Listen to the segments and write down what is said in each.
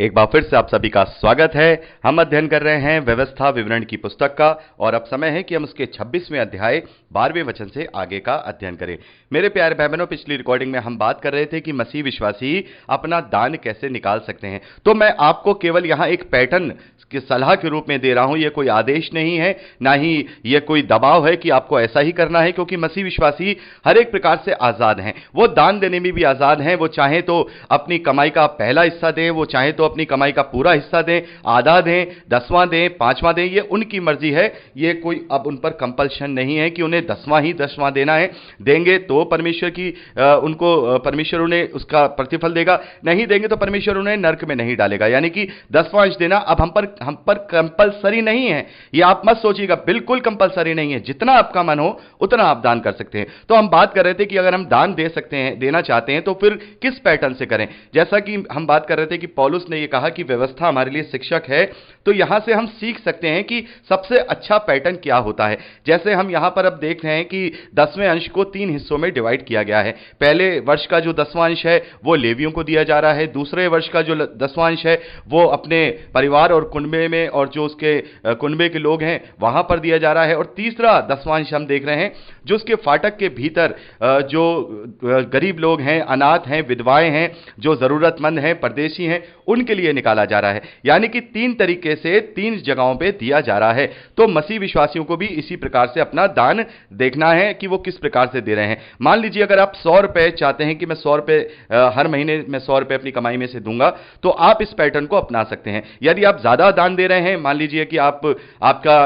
एक बार फिर से आप सभी का स्वागत है। हम अध्ययन कर रहे हैं व्यवस्था विवरण की पुस्तक का और अब समय है कि हम उसके 26वें अध्याय 12वें वचन से आगे का अध्ययन करें। मेरे प्यारे भाई बहनों, पिछली रिकॉर्डिंग में हम बात कर रहे थे कि मसीह विश्वासी अपना दान कैसे निकाल सकते हैं। तो मैं आपको केवल यहां एक पैटर्न की सलाह के रूप में दे रहा हूं। यह कोई आदेश नहीं है, ना ही यह कोई दबाव है कि आपको ऐसा ही करना है, क्योंकि मसीह विश्वासी हर एक प्रकार से आजाद हैं। वो दान देने में भी आजाद हैं। वो चाहे तो अपनी कमाई का पहला हिस्सा दें, वो चाहे तो अपनी कमाई का पूरा हिस्सा दें, आधा दें, 10वां दें, 5वां दें, ये उनकी मर्जी है। ये कोई अब उन पर कंपल्शन नहीं है कि उन्हें 10वां ही 10वां देना है। देंगे तो परमेश्वर की परमेश्वर उन्हें उसका प्रतिफल देगा, नहीं देंगे तो परमेश्वर उन्हें नरक में नहीं डालेगा। यानी कि 10वां अंश देना अब हम पर कंपल्सरी नहीं है। ये आप मत सोचिएगा, बिल्कुल कंपल्सरी नहीं है। जितना आपका मन हो उतना आप दान कर सकते हैं। तो हम बात कर रहे थे कि अगर हम दान दे सकते हैं, देना चाहते हैं, तो फिर किस पैटर्न से करें। जैसा कि हम बात कर रहे थे कि पौलुस ने यह कहा कि व्यवस्था हमारे लिए शिक्षक है, तो यहां से हम सीख सकते हैं कि सबसे अच्छा पैटर्न क्या होता है। जैसे हम यहां पर अब देख रहे हैं कि 10वें अंश को 3 हिस्सों में डिवाइड किया गया है। पहले वर्ष का जो 10वां अंश है वो लेवियों को दिया जा रहा है। दूसरे वर्ष का जो 10वां अंश है वो अपने परिवार और कुनबे में और जो उसके कुनबे के लोग हैं वहां पर दिया जा रहा है। और तीसरा 10वां अंश हम देख रहे हैं जो उसके फाटक के भीतर जो गरीब लोग हैं, अनाथ हैं, विधवाएं हैं, जो जरूरतमंद हैं, परदेशी हैं, उनके लिए निकाला जा रहा है। यानी कि 3 तरीके से 3 जगहों पे दिया जा रहा है। तो मसीह विश्वासियों को भी इसी प्रकार से अपना दान देखना है कि वो किस प्रकार से दे रहे हैं। मान लीजिए अगर आप 100 रुपए चाहते हैं कि मैं 100 रुपए हर महीने मैं 100 रुपए अपनी कमाई में से दूंगा, तो आप इस पैटर्न को अपना सकते हैं। यदि आप ज्यादा दान दे रहे हैं, मान लीजिए कि आपका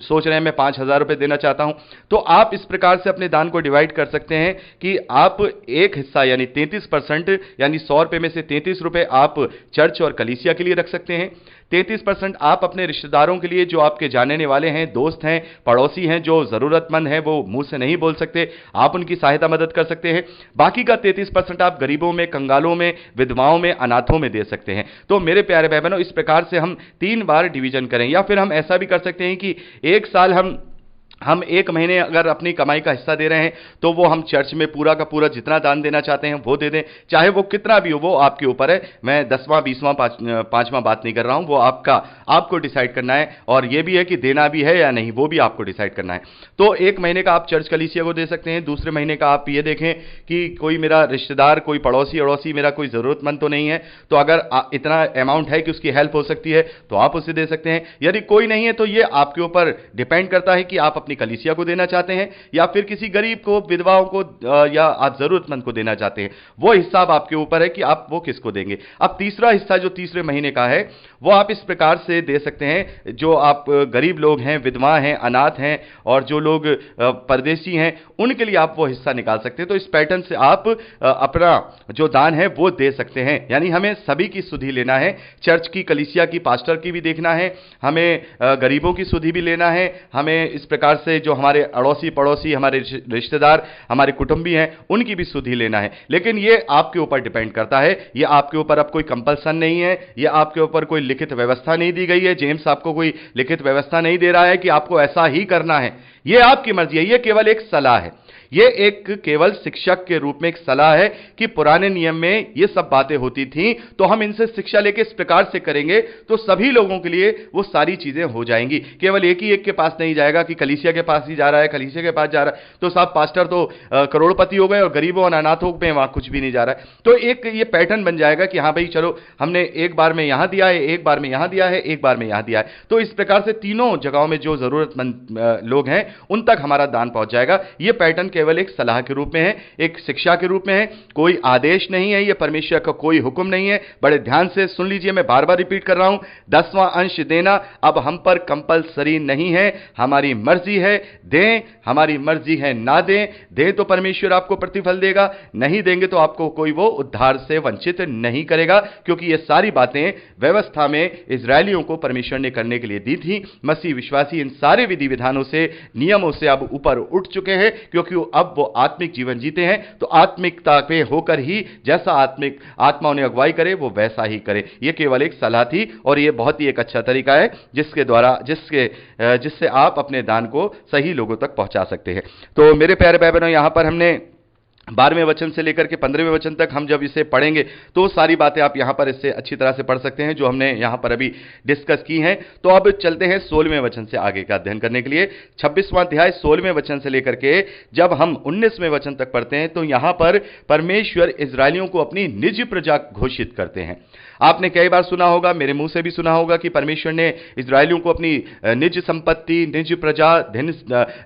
सोच रहे हैं मैं 5,000 रुपए देना चाहता हूं, तो आप इस प्रकार से अपने दान को डिवाइड कर सकते हैं कि आप एक हिस्सा यानी 33%, यानी 100 रुपए में से 33 रुपए आप चर्च और कलीसिया के लिए रख सकते हैं। 33% आप अपने रिश्तेदारों के लिए, जो आपके जानने वाले हैं, दोस्त हैं, पड़ोसी हैं, जो जरूरतमंद हैं, वो मुंह से नहीं बोल सकते, आप उनकी सहायता मदद कर सकते हैं। बाकी का 33% आप गरीबों में, कंगालों में, विधवाओं में, अनाथों में दे सकते हैं। तो मेरे प्यारे भाई बहनों, इस प्रकार से हम 3 बार डिवीजन करें। या फिर हम ऐसा भी कर सकते हैं कि एक साल हम 1 महीने अगर अपनी कमाई का हिस्सा दे रहे हैं, तो वो हम चर्च में पूरा का पूरा जितना दान देना चाहते हैं वो दे दें, चाहे वो कितना भी हो, वो आपके ऊपर है। मैं 10वां, 20वां, 5वां बात नहीं कर रहा हूं, वो आपको डिसाइड करना है। और ये भी है कि देना भी है या नहीं, वो भी आपको डिसाइड करना है। तो 1 महीने का आप चर्च कलीसिया को दे सकते हैं। दूसरे महीने का आप ये देखें कि कोई मेरा रिश्तेदार, कोई पड़ोसी अड़ोसी, मेरा कोई जरूरतमंद तो नहीं है, तो अगर इतना अमाउंट है कि उसकी हेल्प हो सकती है तो आप उसे दे सकते हैं। यदि कोई नहीं है तो ये आपके ऊपर डिपेंड करता है कि आप अपनी कलीसिया को देना चाहते हैं या फिर किसी गरीब को, विधवाओं को, या आप जरूरतमंद को देना चाहते हैं। वो हिसाब आपके ऊपर है कि आप वो किसको देंगे। अब तीसरा हिस्सा जो तीसरे महीने का है वो आप इस प्रकार से दे सकते हैं, जो आप गरीब लोग हैं, विधवा हैं, अनाथ हैं और जो लोग परदेशी हैं, उनके लिए आप वो हिस्सा निकाल सकते हैं। तो इस पैटर्न से आप अपना जो दान है वो दे सकते हैं। यानी हमें सभी की सुधि लेना है, चर्च की, कलीसिया की, पास्टर की भी देखना है, हमें गरीबों की सुधि भी लेना है, हमें इस प्रकार से जो हमारे अड़ोसी पड़ोसी, हमारे रिश्तेदार, हमारे कुटुंबी हैं, उनकी भी सुधि लेना है। लेकिन ये आपके ऊपर डिपेंड करता है, ये आपके ऊपर अब कोई कंपल्सन नहीं है, ये आपके ऊपर कोई लिखित व्यवस्था नहीं दी गई है। जेम्स आपको कोई लिखित व्यवस्था नहीं दे रहा है कि आपको ऐसा ही करना है। ये आपकी मर्जी है, ये केवल एक सलाह है। ये एक केवल शिक्षक के रूप में एक सलाह है कि पुराने नियम में ये सब बातें होती थी, तो हम इनसे शिक्षा लेके इस प्रकार से करेंगे तो सभी लोगों के लिए वो सारी चीजें हो जाएंगी। केवल एक ही एक के पास नहीं जाएगा कि कलीसिया के पास ही जा रहा है, कलीसिया के पास जा रहा है तो साहब पास्टर तो करोड़पति हो गए और गरीबों और अनाथों में वहां कुछ भी नहीं जा रहा है। तो एक ये पैटर्न बन जाएगा कि हाँ भाई चलो, हमने एक बार में यहां दिया है, एक बार में यहां दिया है, एक बार में यहां दिया है। तो इस प्रकार से तीनों जगहों में जो जरूरतमंद लोग हैं उन तक हमारा दान पहुंच जाएगा। ये पैटर्न केवल एक सलाह के रूप में है, एक शिक्षा के रूप में है, कोई आदेश नहीं है, यह परमेश्वर का कोई हुक्म नहीं है। बड़े ध्यान से सुन लीजिए, मैं बार बार रिपीट कर रहा हूं, 10वां अंश देना अब हम पर कंपलसरी नहीं है, हमारी मर्जी है दें, हमारी मर्जी है ना दें। दें तो परमेश्वर आपको प्रतिफल देगा, नहीं देंगे तो आपको कोई वो उद्धार से वंचित नहीं करेगा, क्योंकि ये सारी बातें व्यवस्था में इजरायलियों को परमेश्वर ने करने के लिए दी थी। मसीह विश्वासी इन सारे विधि विधानों से, नियमों से अब ऊपर उठ चुके हैं, क्योंकि अब वो आत्मिक जीवन जीते हैं। तो आत्मिकता पे होकर ही जैसा आत्मा उन्हें अगुवाई करे वो वैसा ही करे। ये केवल एक सलाह थी और ये बहुत ही एक अच्छा तरीका है जिससे आप अपने दान को सही लोगों तक पहुंचा सकते हैं। तो मेरे प्यारे भाई बहनों, यहां पर हमने 12वें वचन से लेकर के 15वें वचन तक हम जब इसे पढ़ेंगे तो सारी बातें आप यहां पर इससे अच्छी तरह से पढ़ सकते हैं जो हमने यहां पर अभी डिस्कस की हैं। तो अब चलते हैं 16वें वचन से आगे का अध्ययन करने के लिए। 26वां अध्याय 16वें वचन से लेकर के जब हम 19वें वचन तक पढ़ते हैं तो यहां पर परमेश्वर इस्राएलियों को अपनी निज प्रजा घोषित करते हैं। आपने कई बार सुना होगा, मेरे मुंह से भी सुना होगा कि परमेश्वर ने इस्राएलियों को अपनी निज संपत्ति, निज प्रजा,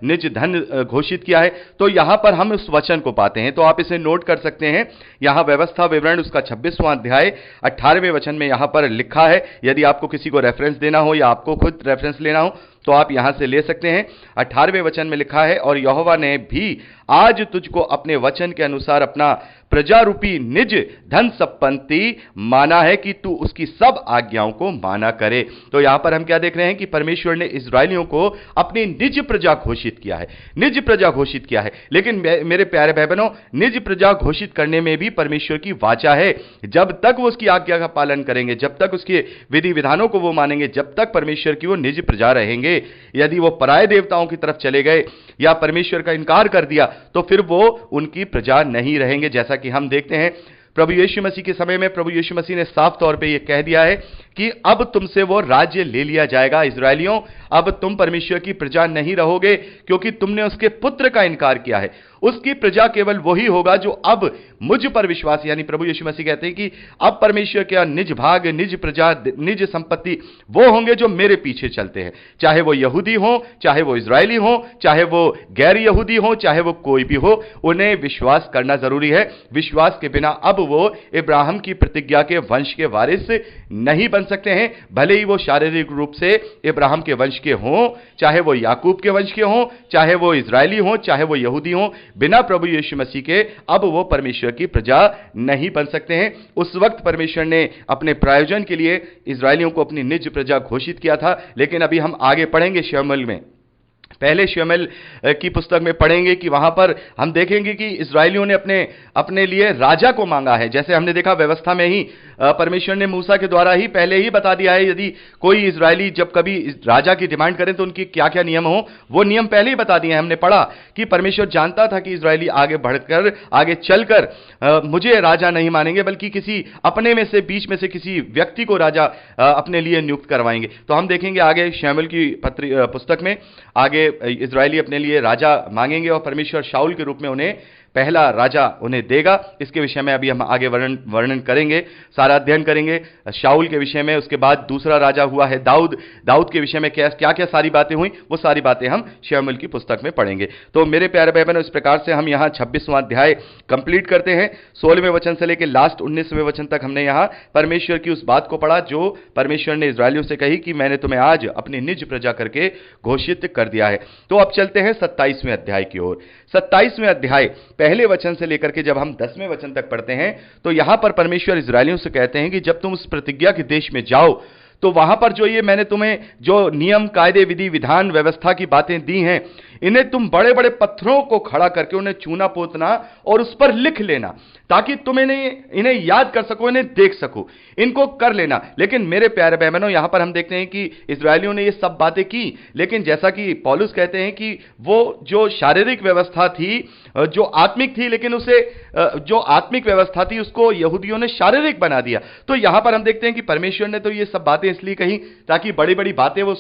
निज धन घोषित किया है। तो यहां पर हम उस वचन को पाते हैं, तो आप इसे नोट कर सकते हैं। यहां व्यवस्था विवरण उसका 26वां अध्याय 18वें वचन में यहां पर लिखा है। यदि आपको किसी को रेफरेंस देना हो या आपको खुद रेफरेंस लेना हो तो आप यहां से ले सकते हैं। 18वें वचन में लिखा है, और यहोवा ने भी आज तुझको अपने वचन के अनुसार अपना प्रजारूपी निज धन संपत्ति माना है कि तू उसकी सब आज्ञाओं को माना करे। तो यहां पर हम क्या देख रहे हैं कि परमेश्वर ने इस्राएलियों को अपनी निज प्रजा घोषित किया है, निज प्रजा घोषित किया है। लेकिन मेरे प्यारे भाई बहनों, निज प्रजा घोषित करने में भी परमेश्वर की वाचा है। जब तक वो उसकी आज्ञा का पालन करेंगे, जब तक उसके विधि विधानों को वो मानेंगे, जब तक परमेश्वर की वो निज प्रजा रहेंगे। यदि वो पराये देवताओं की तरफ चले गए या परमेश्वर का इनकार कर दिया तो फिर वो उनकी प्रजा नहीं रहेंगे। जैसा कि हम देखते हैं प्रभु यीशु मसीह के समय में प्रभु यीशु मसीह ने साफ तौर पे यह कह दिया है कि अब तुमसे वो राज्य ले लिया जाएगा। इस्राएलियों, अब तुम परमेश्वर की प्रजा नहीं रहोगे क्योंकि तुमने उसके पुत्र का इनकार किया है। उसकी प्रजा केवल वही होगा जो अब मुझ पर विश्वास, यानी प्रभु यीशु मसीह कहते हैं कि अब परमेश्वर का निज भाग, निज प्रजा, निज संपत्ति वो होंगे जो मेरे पीछे चलते हैं। चाहे वो यहूदी हो, चाहे वो इस्राएली हो, चाहे वो गैर यहूदी हो, चाहे वो कोई भी हो, उन्हें विश्वास करना जरूरी है। विश्वास के बिना अब वो इब्राहिम की प्रतिज्ञा के वंश के वारिस नहीं बन सकते हैं। भले ही वो शारीरिक रूप से इब्राहिम के वंश के हों, चाहे वो याकूब के वंश के हों, चाहे वो इस्राएली हों, चाहे वो यहूदी हों, बिना प्रभु यीशु मसीह के अब वो परमेश्वर की प्रजा नहीं बन सकते हैं। उस वक्त परमेश्वर ने अपने प्रयोजन के लिए इस्राएलियों को अपनी निज प्रजा घोषित किया था। लेकिन अभी हम आगे पढ़ेंगे शमूएल में, पहले शमूएल की पुस्तक में पढ़ेंगे कि वहां पर हम देखेंगे कि इस्राएलियों ने अपने लिए राजा को मांगा है। जैसे हमने देखा व्यवस्था में ही परमेश्वर ने मूसा के द्वारा ही पहले ही बता दिया है, यदि कोई इस्राएली जब कभी राजा की डिमांड करें तो उनकी क्या क्या नियम हो, वो नियम पहले ही बता दिए हैं। हमने पढ़ा कि परमेश्वर जानता था कि इस्राएली आगे बढ़कर, आगे चलकर मुझे राजा नहीं मानेंगे, बल्कि किसी अपने में से, बीच में से किसी व्यक्ति को राजा अपने लिए नियुक्त करवाएंगे। तो हम देखेंगे आगे शमूएल की पुस्तक में आगे इस्राएली अपने लिए राजा मांगेंगे और परमेश्वर शाऊल के रूप में उन्हें पहला राजा उन्हें देगा। इसके विषय में अभी हम आगे वर्णन करेंगे, सारा अध्ययन करेंगे शाऊल के विषय में। उसके बाद दूसरा राजा हुआ है दाऊद। दाऊद के विषय में क्या क्या सारी बातें हुई, वो सारी बातें हम शमूएल की पुस्तक में पढ़ेंगे। तो मेरे प्यारे भाई बहनों, इस प्रकार से हम यहाँ 26वां अध्याय कंप्लीट करते हैं। 16वें वचन से लेकर लास्ट 19वें वचन तक हमने यहाँ परमेश्वर की उस बात को पढ़ा जो परमेश्वर ने इस्राएलियों से कही कि मैंने तुम्हें आज अपनी निज प्रजा करके घोषित कर दिया है। तो अब चलते हैं 27वें अध्याय की ओर। 27वें अध्याय पहले वचन से लेकर के जब हम 10वें वचन तक पढ़ते हैं तो यहां पर परमेश्वर इस्राएलियों से कहते हैं कि जब तुम उस प्रतिज्ञा के देश में जाओ तो वहां पर जो ये मैंने तुम्हें जो नियम, कायदे, विधि, विधान, व्यवस्था की बातें दी हैं, इन्हें तुम बड़े बड़े पत्थरों को खड़ा करके उन्हें चूना पोतना और उस पर लिख लेना, ताकि तुम इन्हें याद कर सको, इन्हें देख सको, इनको कर लेना। लेकिन मेरे प्यारे भाई बहनों, यहां पर हम देखते हैं कि इस्राएलियों ने ये सब बातें की, लेकिन जैसा कि पौलुस कहते हैं कि वो जो शारीरिक व्यवस्था थी, जो आत्मिक थी, लेकिन उसे जो आत्मिक व्यवस्था थी उसको यहूदियों ने शारीरिक बना दिया। तो यहां पर हम देखते हैं कि परमेश्वर ने तो ये सब बातें इसलिए कही ताकि बड़ी बड़ी बातें वो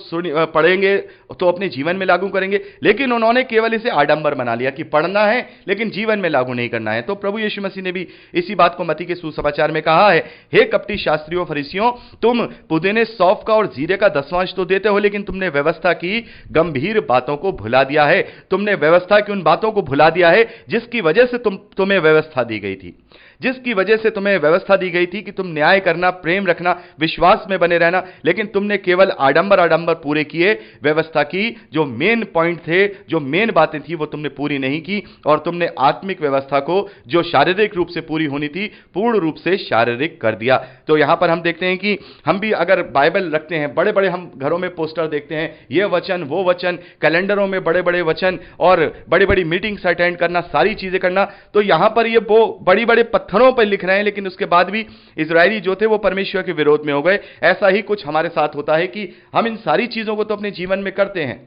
पढ़ेंगे तो अपने जीवन में लागू करेंगे, लेकिन उन्होंने केवल इसे आडंबर बना लिया कि पढ़ना है लेकिन जीवन में लागू नहीं करना है। तो प्रभु यीशु मसीह ने भी इसी बात को मत्ती के सुसमाचार में कहा है, हे कपटी शास्त्रियों फरीसियों, तुम पुदीने, सौंफ का और जीरे का दसवांश तो देते हो, लेकिन तुमने व्यवस्था की गंभीर बातों को भुला दिया है। तुमने व्यवस्था की उन बातों को भुला दिया है जिसकी वजह से तुम्हें व्यवस्था दी गई थी, जिसकी वजह से तुम्हें व्यवस्था दी गई थी कि तुम न्याय करना, प्रेम रखना, विश्वास में बने रहना, लेकिन तुमने केवल आडंबर पूरे किए। व्यवस्था की जो मेन पॉइंट थे, जो मेन बातें थी, वो तुमने पूरी नहीं की, और तुमने आत्मिक व्यवस्था को जो शारीरिक रूप से पूरी होनी थी पूर्ण रूप से शारीरिक कर दिया। तो यहां पर हम देखते हैं कि हम भी अगर बाइबल रखते हैं, बड़े बड़े हम घरों में पोस्टर देखते हैं, ये वचन, वो वचन, कैलेंडरों में बड़े बड़े वचन और बड़ी बड़ी मीटिंग्स अटेंड करना, सारी चीजें करना, तो यहां पर ये वो बड़ी बड़े पत्थरों पर लिख रहे हैं, लेकिन उसके बाद भी इजरायली जो थे वो परमेश्वर के विरोध में हो गए। ऐसा ही कुछ हमारे साथ होता है कि हम इन सारी चीजों को तो अपने जीवन में करते हैं,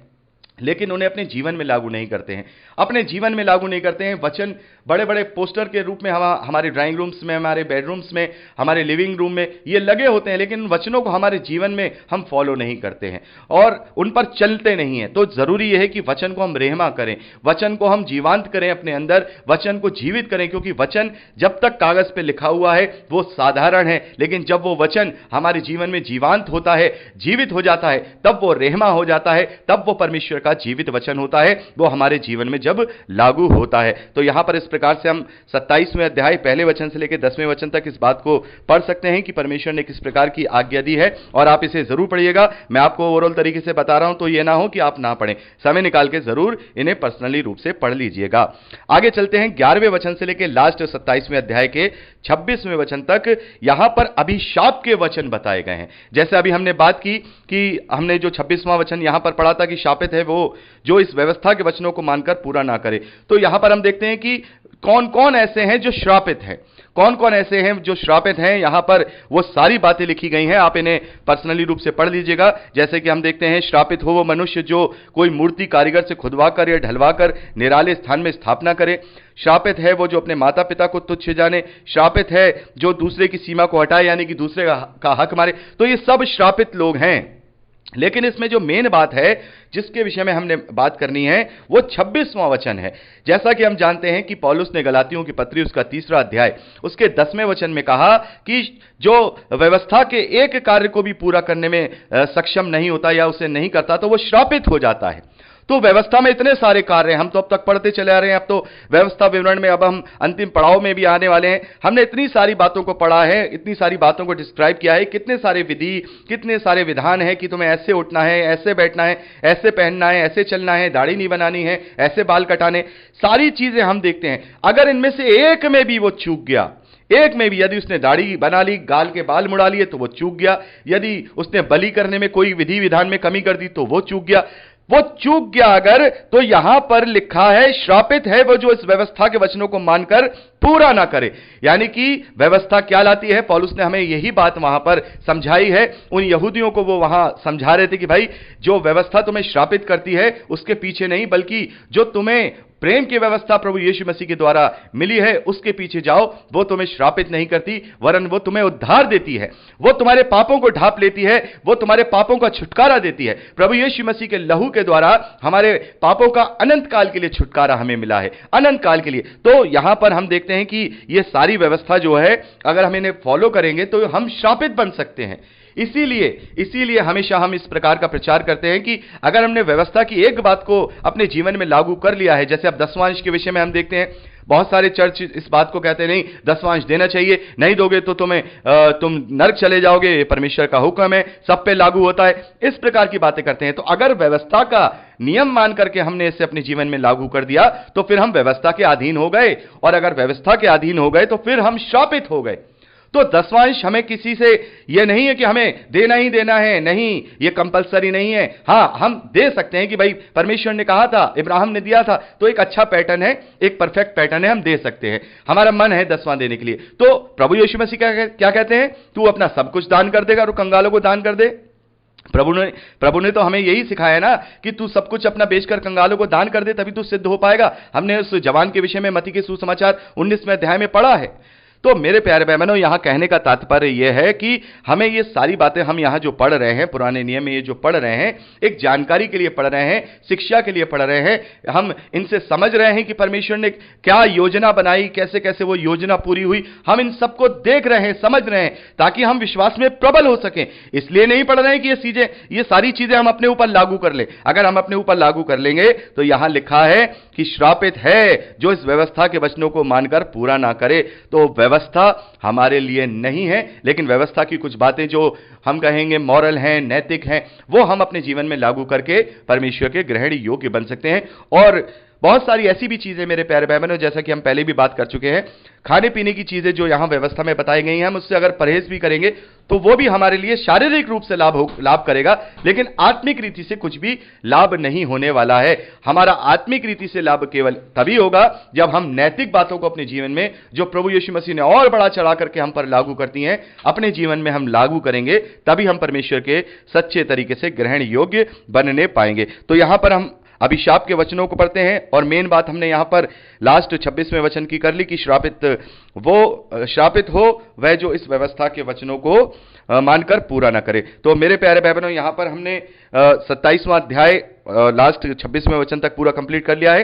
लेकिन उन्हें अपने जीवन में लागू नहीं करते हैं, अपने जीवन में लागू नहीं करते हैं। वचन बड़े बड़े पोस्टर के रूप में हमारे ड्राइंग रूम्स में, हमारे बेडरूम्स में, हमारे लिविंग रूम में ये लगे होते हैं, लेकिन उन वचनों को हमारे जीवन में हम फॉलो नहीं करते हैं और उन पर चलते नहीं हैं। तो जरूरी यह है कि वचन को हम रहमा करें, वचन को हम जीवांत करें अपने अंदर, वचन को जीवित करें, क्योंकि वचन जब तक कागज पे लिखा हुआ है वो साधारण है, लेकिन जब वो वचन हमारे जीवन में जीवांत होता है, जीवित हो जाता है, तब वो रहमा हो जाता है, तब वो परमेश्वर का जीवित वचन होता है, वो हमारे जीवन में जब लागू होता है। तो यहां पर इस प्रकार से हम 27वें अध्याय पहले वचन से लेकर 10वें वचन तक इस बात को पढ़ सकते हैं कि परमेश्वर ने किस प्रकार की आज्ञा दी है, और आप इसे जरूर पढ़िएगा। मैं आपको ओवरऑल तरीके से बता रहा हूं, तो यह ना हो कि आप ना पढ़ें, समय निकाल के जरूर इन्हें पर्सनली रूप से पढ़ लीजिएगा। आगे चलते हैं 11वें वचन से लेकर लास्ट 27वें अध्याय के 26वें वचन तक। यहां पर अभिशाप के वचन बताए गए हैं। जैसे अभी हमने बात की कि हमने जो 26वां वचन यहां पर पढ़ा था कि शापित है वो जो इस व्यवस्था के वचनों को मानकर पूरा ना करे, तो यहां पर हम देखते हैं कि कौन कौन ऐसे हैं जो श्रापित हैं, कौन कौन ऐसे हैं जो श्रापित हैं। यहां पर वो सारी बातें लिखी गई हैं, आप इन्हें पर्सनली रूप से पढ़ लीजिएगा। जैसे कि हम देखते हैं, श्रापित हो वो मनुष्य जो कोई मूर्ति कारीगर से खुदवाकर या ढलवाकर निराले स्थान में स्थापना करे। श्रापित है वो जो अपने माता पिता को तुच्छ जाने। श्रापित है जो दूसरे की सीमा को हटाए, यानी कि दूसरे का हक मारे। तो ये सब श्रापित लोग हैं। लेकिन इसमें जो मेन बात है जिसके विषय में हमने बात करनी है वो 26वां वचन है। जैसा कि हम जानते हैं कि पौलुस ने गलातियों की पत्री उसका 3रा अध्याय उसके 10वें वचन में कहा कि जो व्यवस्था के एक कार्य को भी पूरा करने में सक्षम नहीं होता या उसे नहीं करता तो वो श्रापित हो जाता है। तो व्यवस्था में इतने सारे कार्य हैं, हम तो अब तक पढ़ते चले आ रहे हैं, अब तो व्यवस्था विवरण में अब हम अंतिम पड़ाव में भी आने वाले हैं। हमने इतनी सारी बातों को पढ़ा है, इतनी सारी बातों को डिस्क्राइब किया है, कितने सारे विधि, कितने सारे विधान है कि तुम्हें ऐसे उठना है, ऐसे बैठना है, ऐसे पहनना है, ऐसे चलना है, दाढ़ी नहीं बनानी है, ऐसे बाल कटाने, सारी चीजें हम देखते हैं। अगर इनमें से एक में भी वो चूक गया, एक में भी, यदि उसने दाढ़ी बना ली, गाल के बाल मुड़ा लिए तो वो चूक गया, यदि उसने बलि करने में कोई विधि विधान में कमी कर दी तो वो चूक गया, वो चूक गया अगर, तो यहां पर लिखा है श्रापित है वो जो इस व्यवस्था के वचनों को मानकर पूरा ना करे। यानी कि व्यवस्था क्या लाती है, पौलुस ने हमें यही बात वहां पर समझाई है। उन यहूदियों को वो वहां समझा रहे थे कि भाई जो व्यवस्था तुम्हें श्रापित करती है उसके पीछे नहीं, बल्कि जो तुम्हें प्रेम की व्यवस्था प्रभु यीशु मसीह के द्वारा मिली है उसके पीछे जाओ। वो तुम्हें श्रापित नहीं करती, वरन वो तुम्हें उद्धार देती है, वो तुम्हारे पापों को ढांप लेती है, वो तुम्हारे पापों का छुटकारा देती है। प्रभु यीशु मसीह के लहू के द्वारा हमारे पापों का अनंत काल के लिए छुटकारा हमें मिला है, अनंत काल के लिए। तो यहां पर हम देखते हैं कि ये सारी व्यवस्था जो है अगर हम इन्हें फॉलो करेंगे तो हम श्रापित बन सकते हैं। इसीलिए हमेशा हम इस प्रकार का प्रचार करते हैं कि अगर हमने व्यवस्था की एक बात को अपने जीवन में लागू कर लिया है, जैसे अब दसवांश के विषय में हम देखते हैं, बहुत सारे चर्च इस बात को कहते हैं नहीं दसवांश देना चाहिए, नहीं दोगे तो तुम नरक चले जाओगे, परमेश्वर का हुक्म है, सब पे लागू होता है, इस प्रकार की बातें करते हैं। तो अगर व्यवस्था का नियम मान करके हमने इसे अपने जीवन में लागू कर दिया तो फिर हम व्यवस्था के अधीन हो गए, और अगर व्यवस्था के अधीन हो गए तो फिर हम श्रापित हो गए। तो दसवांश हमें किसी से यह नहीं है कि हमें देना ही देना है, नहीं, यह कंपलसरी नहीं है। हां, हम दे सकते हैं कि भाई परमेश्वर ने कहा था, इब्राहिम ने दिया था, तो एक अच्छा पैटर्न है, एक परफेक्ट पैटर्न है, हम दे सकते हैं, हमारा मन है दसवां देने के लिए। तो प्रभु यीशु मसीह क्या कहते हैं, तू अपना सब कुछ दान कर देगा और कंगालों को दान कर दे। प्रभु ने तो हमें यही सिखाया ना कि तू सब कुछ अपना बेचकर कंगालों को दान कर दे, तभी तू सिद्ध हो पाएगा। हमने उस जवान के विषय में मत्ती के सुसमाचार 19वें अध्याय में पढ़ा है। तो मेरे प्यारे भाई बहनों, यहां कहने का तात्पर्य यह है कि हमें ये सारी बातें हम यहां जो पढ़ रहे हैं, पुराने नियम में ये जो पढ़ रहे हैं, एक जानकारी के लिए पढ़ रहे हैं, शिक्षा के लिए पढ़ रहे हैं। हम इनसे समझ रहे हैं कि परमेश्वर ने क्या योजना बनाई, कैसे कैसे वो योजना पूरी हुई, हम इन सबको देख रहे हैं, समझ रहे हैं, ताकि हम विश्वास में प्रबल हो सकें। इसलिए नहीं पढ़ रहे हैं कि ये सारी चीजें हम अपने ऊपर लागू कर ले। अगर हम अपने ऊपर लागू कर लेंगे तो यहां लिखा है कि श्रापित है जो इस व्यवस्था के वचनों को मानकर पूरा ना करे। तो व्यवस्था हमारे लिए नहीं है, लेकिन व्यवस्था की कुछ बातें जो हम कहेंगे मॉरल हैं, नैतिक हैं, वो हम अपने जीवन में लागू करके परमेश्वर के ग्रहण योग्य बन सकते हैं। और बहुत सारी ऐसी भी चीजें मेरे प्यारे भाई बहनों, जैसा कि हम पहले भी बात कर चुके हैं, खाने पीने की चीजें जो यहां व्यवस्था में बताई गई हैं, हम उससे अगर परहेज भी करेंगे तो वो भी हमारे लिए शारीरिक रूप से लाभ करेगा, लेकिन आत्मिक रीति से कुछ भी लाभ नहीं होने वाला है। हमारा आत्मिक रीति से लाभ केवल तभी होगा जब हम नैतिक बातों को अपने जीवन में, जो प्रभु यीशु मसीह ने और बड़ा चढ़ा करके हम पर लागू करती हैं, अपने जीवन में हम लागू करेंगे, तभी हम परमेश्वर के सच्चे तरीके से ग्रहण योग्य बनने पाएंगे। तो यहां पर हम अभिशाप के वचनों को पढ़ते हैं और मेन बात हमने यहां पर लास्ट 26वें वचन की कर ली कि श्रापित हो वह जो इस व्यवस्था के वचनों को मानकर पूरा ना करे। तो मेरे प्यारे भाई बहनों, यहां पर हमने 27वां अध्याय लास्ट 26वें वचन तक पूरा कंप्लीट कर लिया है।